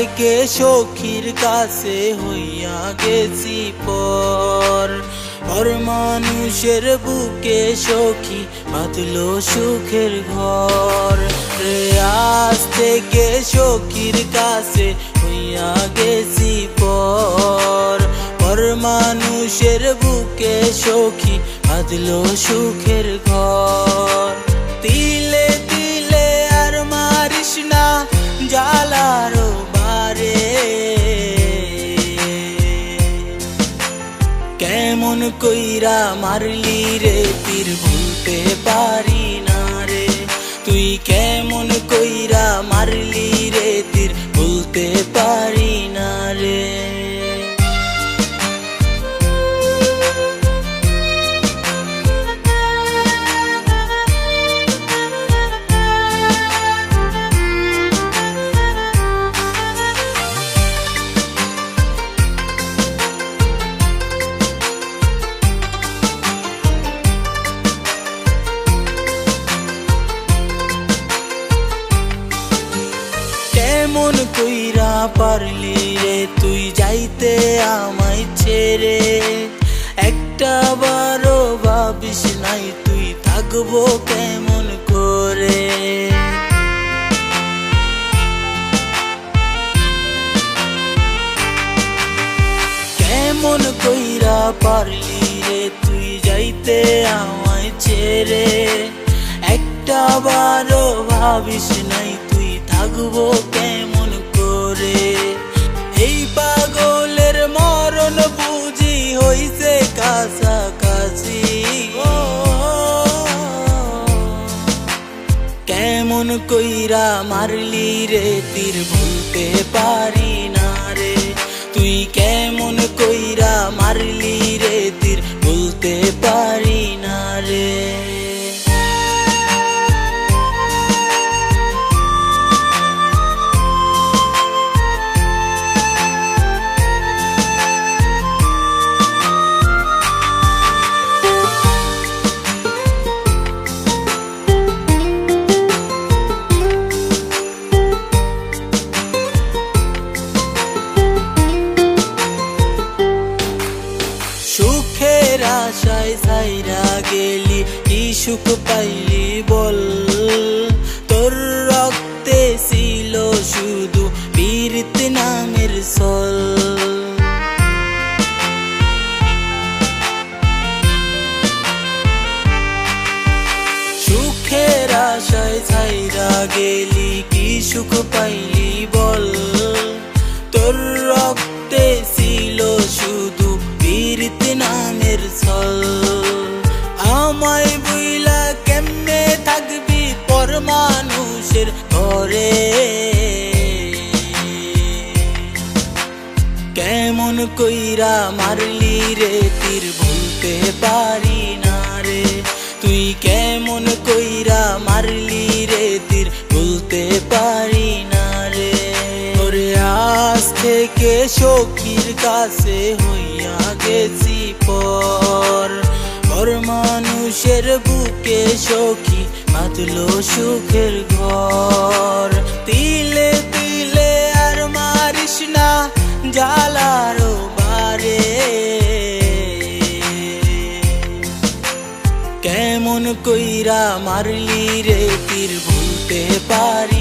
থেকে সখীর কাছে হইয়া গেছি পর। পর মানুষের বুকে সখী বাঁধলো সুখের ঘর রে। আজ থেকে সখীর কাছে হইয়া গেছি পর। পর মানুষের বুকে সখী বাঁধলো সুখের ঘর। তিলে তিলে আর মারিস না জ্বালার বারে, কেমন কইরা মারলি রে তীর ভুলতে পারি না রে। তুই কেমন কইরা মারলি রে তীর ভুলতে পারি না রে। কেমন কইরা পারলি রে তুই যাইতে আমায় ছেড়ে। একটা বারো ভাবিস নাই তুই থাকবো কেমন করে। কেমন কইরা পারলি রে তুই যাইতে আমায় ছেড়ে। একটা বারো ভাবিস নাই তুই থাকবো কেমন করে। এই পাগলের মরণ বুঝি হইছে কাছাকাছি। কেমন কইরা মারলি রে তীর ভুলতে পারি না রে। তুই কেমন কইরা মারলি রে তীর ভুলতে পারি না রে। সুখের আশায় ছাইরা গেলি কি সুখ পাইলি বল। তোর রক্তে ছিল শুধু বীরত নামের ছল। সুখের আশায় ছাইরা গেলি কি সুখ পাইলি বল। তোর রক্তে ছিল শুধু বীরত নামের ছল। আমায় বুইলা কেমনে থাকবি পর মানুষের ঘরে। কেমন কইরা মারলি রে তীর ভুলতে পারি না রে। তুই কেমন কইরা মারলি রে তীর ভুলতে পারি না রে। ওরে আজ থেকে সখীর কাছে হইয়া গেছি পর। পর মানুষের বুকে সখী বাঁধলো সুখের ঘর। তিলে তিলে আর মারিস না জ্বালার বারে, কেমন কইরা মারলি রে তীর ভুলতে পারি